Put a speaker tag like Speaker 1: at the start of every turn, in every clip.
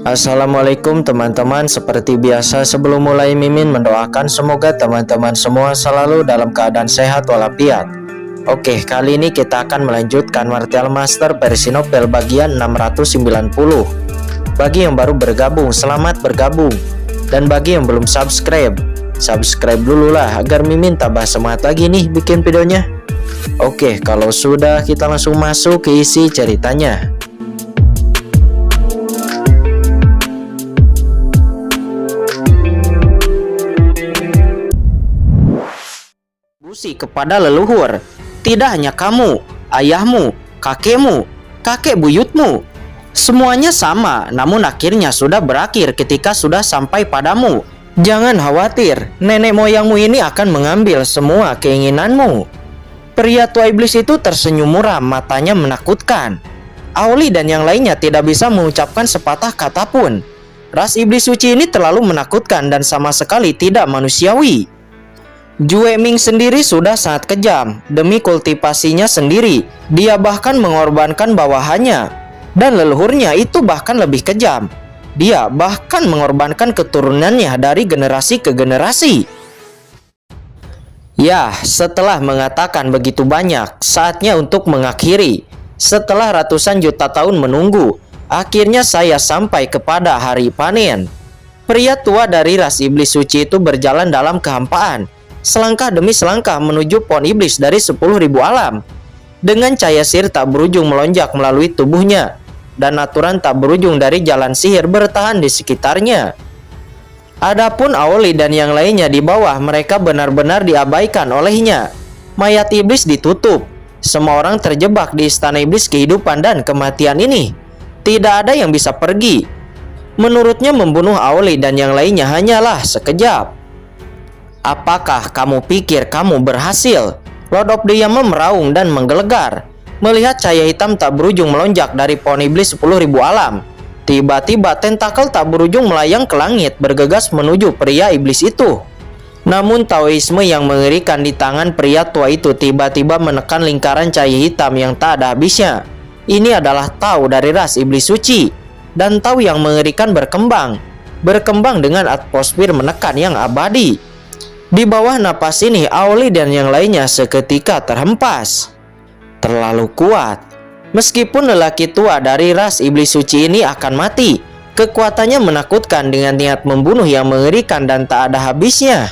Speaker 1: Assalamualaikum teman-teman. Seperti biasa sebelum mulai Mimin mendoakan semoga teman-teman semua selalu dalam keadaan sehat walafiat. Oke, kali ini kita akan melanjutkan Martial Master versi novel bagian 690. Bagi yang baru bergabung, selamat bergabung. Dan bagi yang belum subscribe dulu lah agar Mimin tambah semangat lagi nih bikin videonya. Oke, kalau sudah kita langsung masuk ke isi ceritanya. Kepada leluhur, tidak hanya kamu, ayahmu, kakekmu, kakek buyutmu, semuanya sama, namun akhirnya sudah berakhir ketika sudah sampai padamu. Jangan khawatir, nenek moyangmu ini akan mengambil semua keinginanmu. Pria tua iblis itu tersenyum muram, matanya menakutkan. Auli dan yang lainnya tidak bisa mengucapkan sepatah kata pun. Ras iblis suci ini terlalu menakutkan dan sama sekali tidak manusiawi. Jue Ming sendiri sudah sangat kejam. Demi kultivasinya sendiri, dia bahkan mengorbankan bawahannya. Dan leluhurnya itu bahkan lebih kejam. Dia bahkan mengorbankan keturunannya dari generasi ke generasi. Ya, setelah mengatakan begitu banyak, saatnya untuk mengakhiri. Setelah ratusan juta tahun menunggu, akhirnya saya sampai kepada hari panen. Pria tua dari ras iblis suci itu berjalan dalam kehampaan, selangkah demi selangkah menuju pohon iblis dari 10.000 alam. Dengan cahaya sihir tak berujung melonjak melalui tubuhnya, dan aturan tak berujung dari jalan sihir bertahan di sekitarnya. Adapun Auli dan yang lainnya di bawah, mereka benar-benar diabaikan olehnya. Mayat iblis ditutup. Semua orang terjebak di istana iblis kehidupan dan kematian ini. Tidak ada yang bisa pergi. Menurutnya membunuh Auli dan yang lainnya hanyalah sekejap. Apakah kamu pikir kamu berhasil? Lord of the Yama meraung dan menggelegar. Melihat cahaya hitam tak berujung melonjak dari pohon iblis 10.000 alam. Tiba-tiba tentakel tak berujung melayang ke langit bergegas menuju pria iblis itu. Namun Taoisme yang mengerikan di tangan pria tua itu tiba-tiba menekan lingkaran cahaya hitam yang tak ada habisnya. Ini adalah Tao dari ras iblis suci. Dan Tao yang mengerikan berkembang dengan atmosfer menekan yang abadi. Di bawah napas ini, Auli dan yang lainnya seketika terhempas. Terlalu kuat. Meskipun lelaki tua dari ras iblis suci ini akan mati, kekuatannya menakutkan dengan niat membunuh yang mengerikan dan tak ada habisnya.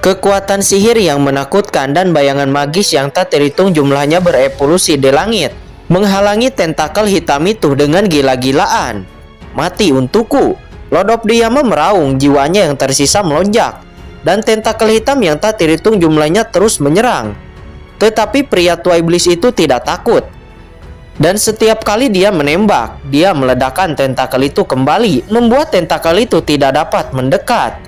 Speaker 1: Kekuatan sihir yang menakutkan dan bayangan magis yang tak terhitung jumlahnya berevolusi di langit, menghalangi tentakel hitam itu dengan gila-gilaan. Mati untukku. Lord of the Yama meraung, jiwanya yang tersisa melonjak. Dan tentakel hitam yang tak terhitung jumlahnya terus menyerang. Tetapi pria tua iblis itu tidak takut. Dan setiap kali dia menembak, dia meledakkan tentakel itu kembali, membuat tentakel itu tidak dapat mendekat.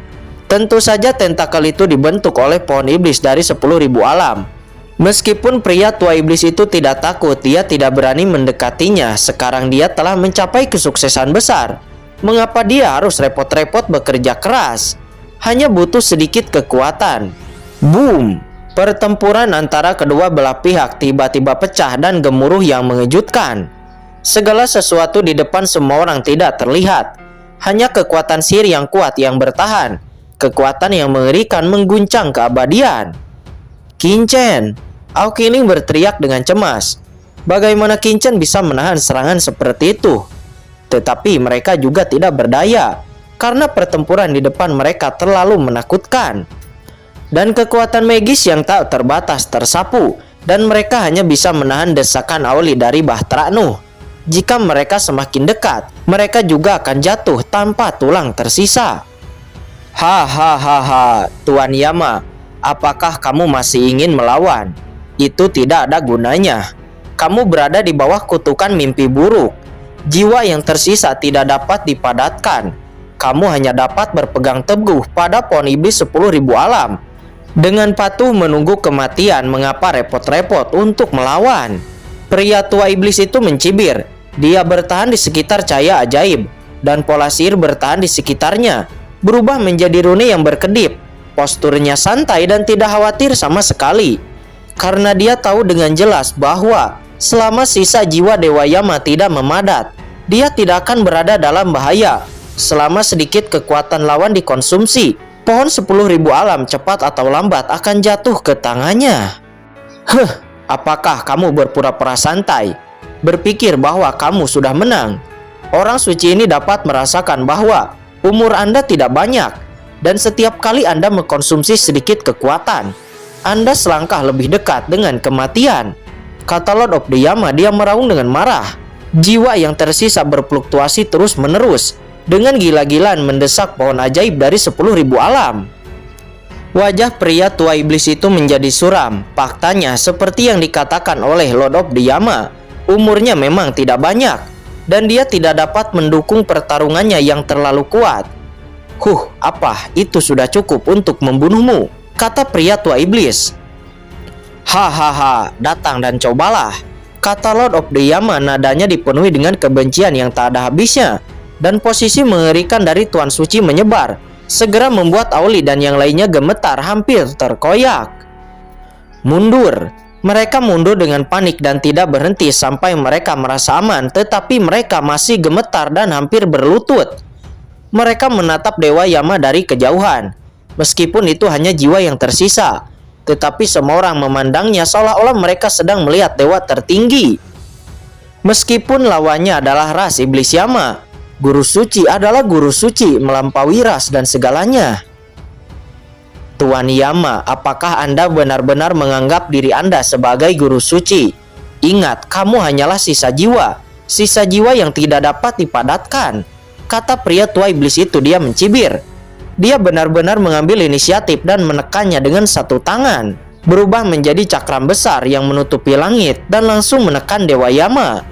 Speaker 1: Tentu saja tentakel itu dibentuk oleh pohon iblis dari 10.000 alam. Meskipun pria tua iblis itu tidak takut, dia tidak berani mendekatinya. Sekarang dia telah mencapai kesuksesan besar. Mengapa dia harus repot-repot bekerja keras? Hanya butuh sedikit kekuatan. Boom! Pertempuran antara kedua belah pihak tiba-tiba pecah dan gemuruh yang mengejutkan. Segala sesuatu di depan semua orang tidak terlihat. Hanya kekuatan sihir yang kuat yang bertahan. Kekuatan yang mengerikan mengguncang keabadian. Qin-Chen! Aoqiling berteriak dengan cemas. Bagaimana Qin-Chen bisa menahan serangan seperti itu? Tetapi mereka juga tidak berdaya. Karena pertempuran di depan mereka terlalu menakutkan. Dan kekuatan magis yang tak terbatas tersapu. Dan mereka hanya bisa menahan desakan Auli dari Bahtera Nuh. Jika mereka semakin dekat, mereka juga akan jatuh tanpa tulang tersisa. Hahaha, Tuan Yama, apakah kamu masih ingin melawan? Itu tidak ada gunanya. Kamu berada di bawah kutukan mimpi buruk. Jiwa yang tersisa tidak dapat dipadatkan. Kamu hanya dapat berpegang teguh pada pohon iblis 10.000 alam. Dengan patuh menunggu kematian, mengapa repot-repot untuk melawan? Pria tua iblis itu mencibir. Dia bertahan di sekitar cahaya ajaib. Dan pola sihir bertahan di sekitarnya. Berubah menjadi rune yang berkedip. Posturnya santai dan tidak khawatir sama sekali. Karena dia tahu dengan jelas bahwa selama sisa jiwa Dewa Yama tidak memadat, Dia tidak akan berada dalam bahaya selama sedikit kekuatan lawan dikonsumsi. Pohon 10.000 alam cepat atau lambat akan jatuh ke tangannya. Apakah kamu berpura-pura santai, berpikir bahwa kamu sudah menang? Orang suci ini dapat merasakan bahwa umur Anda tidak banyak, dan setiap kali Anda mengkonsumsi sedikit kekuatan, Anda selangkah lebih dekat dengan kematian. Kata Lord of the Yama. Dia meraung dengan marah. Jiwa yang tersisa berfluktuasi terus-menerus, dengan gila-gilaan mendesak pohon ajaib dari 10.000 alam. Wajah pria tua iblis itu menjadi suram. Faktanya, seperti yang dikatakan oleh Lord of the Yama, umurnya memang tidak banyak, dan dia tidak dapat mendukung pertarungannya yang terlalu kuat. Apa itu sudah cukup untuk membunuhmu? Kata pria tua iblis. Hahaha, datang dan cobalah. Kata Lord of the Yama, nadanya dipenuhi dengan kebencian yang tak ada habisnya, dan posisi mengerikan dari Tuan Suci menyebar, segera membuat Auli dan yang lainnya gemetar, hampir terkoyak. Mundur. Mereka mundur dengan panik dan tidak berhenti sampai mereka merasa aman, tetapi mereka masih gemetar dan hampir berlutut. Mereka menatap Dewa Yama dari kejauhan. Meskipun itu hanya jiwa yang tersisa, tetapi semua orang memandangnya seolah-olah mereka sedang melihat dewa tertinggi. Meskipun lawannya adalah ras iblis Yama, guru suci adalah guru suci melampaui ras dan segalanya. Tuan Yama, apakah Anda benar-benar menganggap diri Anda sebagai guru suci? Ingat, kamu hanyalah sisa jiwa yang tidak dapat dipadatkan. Kata pria tua iblis itu. Dia mencibir. Dia benar-benar mengambil inisiatif dan menekannya dengan satu tangan, berubah menjadi cakram besar yang menutupi langit dan langsung menekan Dewa Yama.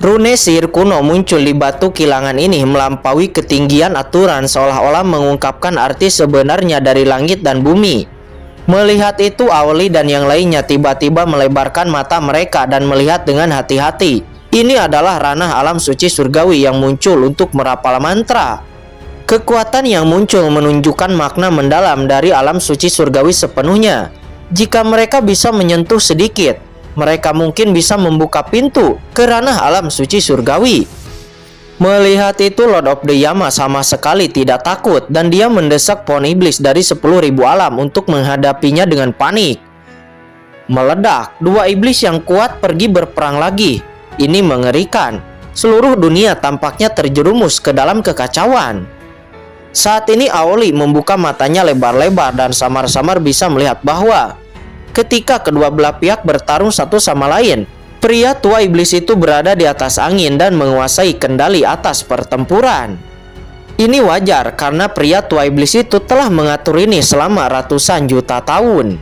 Speaker 1: Rune sihir kuno muncul di batu kilangan ini melampaui ketinggian aturan, seolah-olah mengungkapkan arti sebenarnya dari langit dan bumi. Melihat itu, Auli dan yang lainnya tiba-tiba melebarkan mata mereka dan melihat dengan hati-hati. Ini adalah ranah alam suci surgawi yang muncul untuk merapal mantra. Kekuatan yang muncul menunjukkan makna mendalam dari alam suci surgawi sepenuhnya. Jika mereka bisa menyentuh sedikit, mereka mungkin bisa membuka pintu ke ranah alam suci surgawi. Melihat itu, Lord of the Yama sama sekali tidak takut, dan dia mendesak pohon iblis dari 10.000 alam untuk menghadapinya dengan panik. Meledak, dua iblis yang kuat pergi berperang lagi. Ini mengerikan. Seluruh dunia tampaknya terjerumus ke dalam kekacauan. Saat ini Auli membuka matanya lebar-lebar dan samar-samar bisa melihat bahwa ketika kedua belah pihak bertarung satu sama lain, pria tua iblis itu berada di atas angin dan menguasai kendali atas pertempuran. Ini wajar karena pria tua iblis itu telah mengatur ini selama ratusan juta tahun.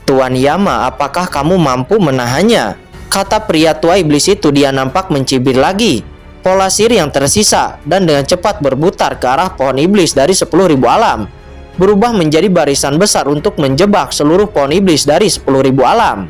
Speaker 1: Tuan Yama, apakah kamu mampu menahannya? Kata pria tua iblis itu. Dia nampak mencibir lagi. Pola sihir yang tersisa dan dengan cepat berputar ke arah pohon iblis dari 10.000 alam, berubah menjadi barisan besar untuk menjebak seluruh pohon iblis dari 10.000 alam.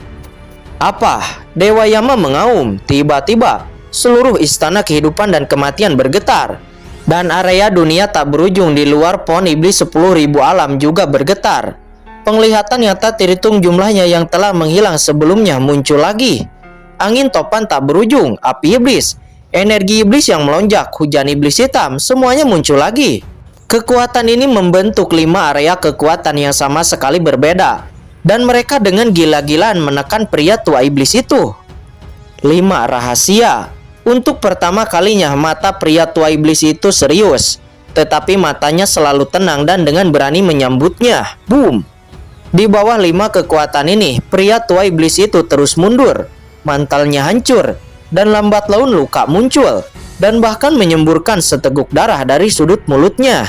Speaker 1: Apa? Dewa Yama mengaum. Tiba-tiba seluruh istana kehidupan dan kematian bergetar, dan area dunia tak berujung di luar pohon iblis 10.000 alam juga bergetar. Penglihatan yang tak terhitung jumlahnya yang telah menghilang sebelumnya muncul lagi. Angin topan tak berujung, api iblis, energi iblis yang melonjak, hujan iblis hitam, semuanya muncul lagi. Kekuatan ini membentuk 5 area kekuatan yang sama sekali berbeda, dan mereka dengan gila-gilaan menekan pria tua iblis itu. 5 rahasia. Untuk pertama kalinya mata pria tua iblis itu serius, tetapi matanya selalu tenang dan dengan berani menyambutnya. Boom! Di bawah 5 kekuatan ini, pria tua iblis itu terus mundur. Mantalnya hancur, dan lambat laun luka muncul, dan bahkan menyemburkan seteguk darah dari sudut mulutnya.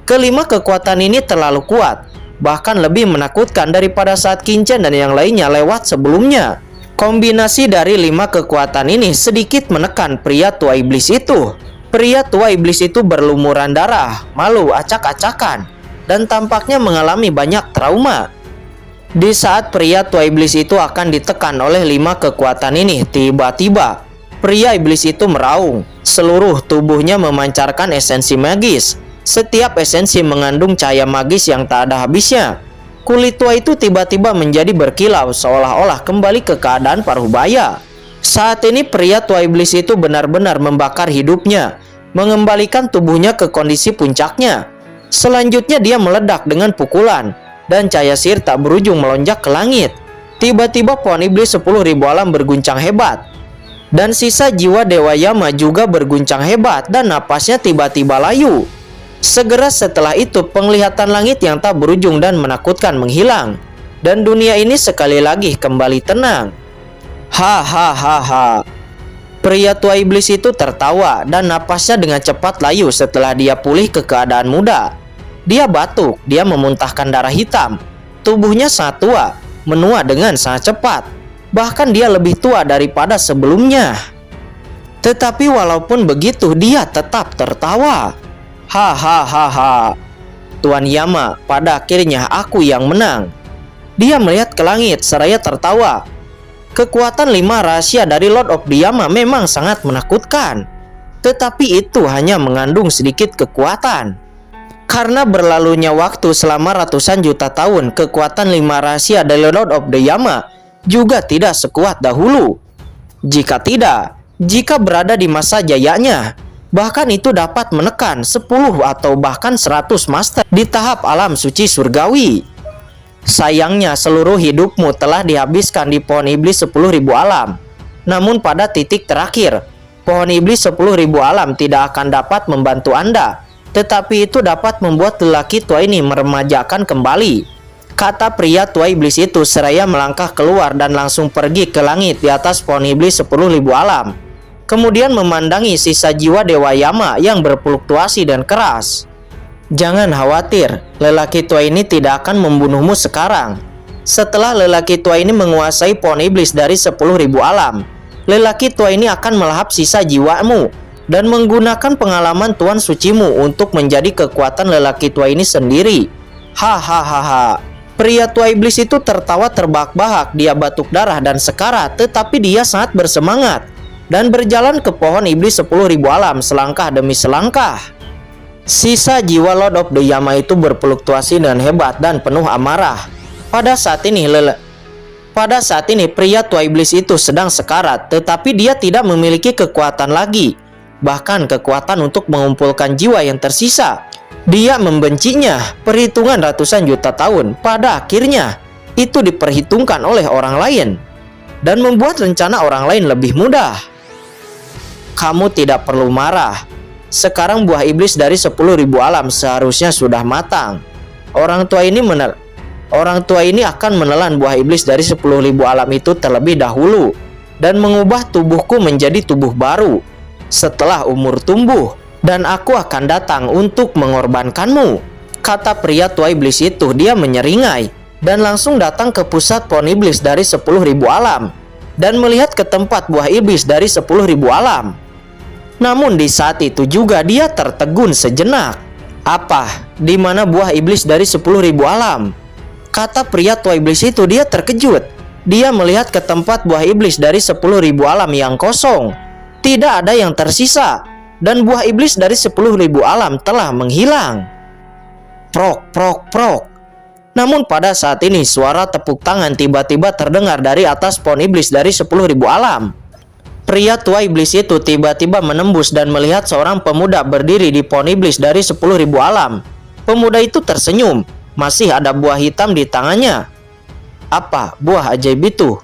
Speaker 1: Kelima kekuatan ini terlalu kuat, bahkan lebih menakutkan daripada saat Kincen dan yang lainnya lewat sebelumnya. Kombinasi dari 5 kekuatan ini sedikit menekan pria tua iblis itu. Pria tua iblis itu berlumuran darah, malu acak-acakan, dan tampaknya mengalami banyak trauma. Di saat pria tua iblis itu akan ditekan oleh 5 kekuatan ini, tiba-tiba pria iblis itu meraung. Seluruh tubuhnya memancarkan esensi magis. Setiap esensi mengandung cahaya magis yang tak ada habisnya. Kulit tua itu tiba-tiba menjadi berkilau, seolah-olah kembali ke keadaan Parubaya. Saat ini pria tua iblis itu benar-benar membakar hidupnya, mengembalikan tubuhnya ke kondisi puncaknya. Selanjutnya dia meledak dengan pukulan, dan cahaya sihir tak berujung melonjak ke langit. Tiba-tiba pohon iblis 10.000 alam berguncang hebat, dan sisa jiwa Dewa Yama juga berguncang hebat dan napasnya tiba-tiba layu. Segera setelah itu penglihatan langit yang tak berujung dan menakutkan menghilang, dan dunia ini sekali lagi kembali tenang. Hahaha. Pria tua iblis itu tertawa dan napasnya dengan cepat layu setelah dia pulih ke keadaan muda. Dia batuk, dia memuntahkan darah hitam. Tubuhnya sangat tua, menua dengan sangat cepat. Bahkan dia lebih tua daripada sebelumnya. Tetapi walaupun begitu, dia tetap tertawa. Hahaha. Tuan Yama, pada akhirnya aku yang menang. Dia melihat ke langit seraya tertawa. Kekuatan 5 rahasia dari Lord of the Yama memang sangat menakutkan. Tetapi itu hanya mengandung sedikit kekuatan. Karena berlalunya waktu selama ratusan juta tahun, kekuatan 5 rahasia dari Lord of the Yama juga tidak sekuat dahulu. Jika tidak, jika berada di masa jayanya, bahkan itu dapat menekan 10 atau bahkan 100 master di tahap alam suci surgawi. Sayangnya seluruh hidupmu telah dihabiskan di pohon iblis 10.000 alam. Namun pada titik terakhir, pohon iblis 10.000 alam tidak akan dapat membantu Anda. Tetapi itu dapat membuat lelaki tua ini meremajakan kembali, kata pria tua iblis itu seraya melangkah keluar dan langsung pergi ke langit di atas pohon iblis 10.000 alam. Kemudian memandangi sisa jiwa Dewa Yama yang berfluktuasi dan keras. Jangan khawatir, lelaki tua ini tidak akan membunuhmu sekarang. Setelah lelaki tua ini menguasai pohon iblis dari 10.000 alam, lelaki tua ini akan melahap sisa jiwamu dan menggunakan pengalaman Tuan Sucimu untuk menjadi kekuatan lelaki tua ini sendiri. Hahaha. Pria tua iblis itu tertawa terbahak-bahak, dia batuk darah dan sekarat, tetapi dia sangat bersemangat dan berjalan ke pohon iblis 10.000 alam selangkah demi selangkah. Sisa jiwa Lord of the Yama itu berfluktuasi dengan hebat dan penuh amarah. Pada saat ini pria tua iblis itu sedang sekarat, tetapi dia tidak memiliki kekuatan lagi, bahkan kekuatan untuk mengumpulkan jiwa yang tersisa. Dia membencinya. Perhitungan ratusan juta tahun pada akhirnya itu diperhitungkan oleh orang lain dan membuat rencana orang lain lebih mudah. Kamu tidak perlu marah. Sekarang buah iblis dari 10.000 alam seharusnya sudah matang. Orang tua ini akan menelan buah iblis dari 10.000 alam itu terlebih dahulu dan mengubah tubuhku menjadi tubuh baru setelah umur tumbuh, dan aku akan datang untuk mengorbankanmu, kata pria tua iblis itu. Dia menyeringai dan langsung datang ke pusat pohon iblis dari 10.000 alam dan melihat ke tempat buah iblis dari 10.000 alam. Namun di saat itu juga dia tertegun sejenak. Apa? Di mana buah iblis dari 10.000 alam? Kata pria tua iblis itu. Dia terkejut. Dia melihat ke tempat buah iblis dari 10.000 alam yang kosong. Tidak ada yang tersisa, dan buah iblis dari 10.000 alam telah menghilang. Prok, prok, prok. Namun pada saat ini suara tepuk tangan tiba-tiba terdengar dari atas pohon iblis dari 10.000 alam. Pria tua iblis itu tiba-tiba menembus dan melihat seorang pemuda berdiri di pohon iblis dari 10.000 alam. Pemuda itu tersenyum, masih ada buah hitam di tangannya. Apa buah ajaib itu?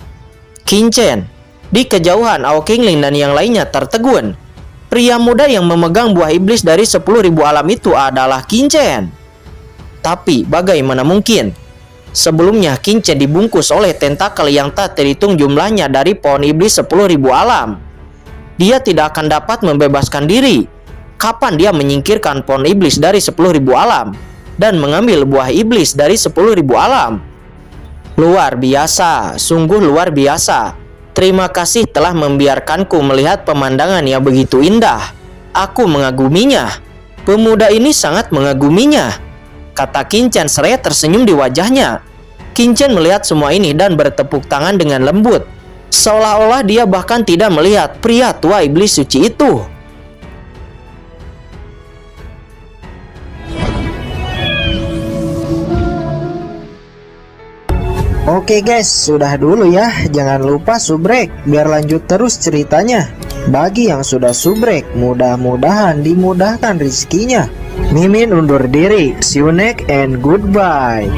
Speaker 1: Kincen. Di kejauhan Ao Qingling dan yang lainnya tertegun. Pria muda yang memegang buah iblis dari 10.000 alam itu adalah Kincen. Tapi bagaimana mungkin? Sebelumnya Kincen dibungkus oleh tentakel yang tak terhitung jumlahnya dari pohon iblis 10.000 alam. Dia tidak akan dapat membebaskan diri. Kapan dia menyingkirkan pohon iblis dari 10.000 alam dan mengambil buah iblis dari 10.000 alam? Luar biasa, sungguh luar biasa. Terima kasih telah membiarkanku melihat pemandangan yang begitu indah. Aku mengaguminya. Pemuda ini sangat mengaguminya, kata Kincen seraya tersenyum di wajahnya. Kincen melihat semua ini dan bertepuk tangan dengan lembut, seolah-olah dia bahkan tidak melihat pria tua iblis suci itu.
Speaker 2: Oke guys, sudah dulu ya. Jangan lupa subrek biar lanjut terus ceritanya. Bagi yang sudah subrek, mudah-mudahan dimudahkan rezekinya. Mimin undur diri. See you next and goodbye.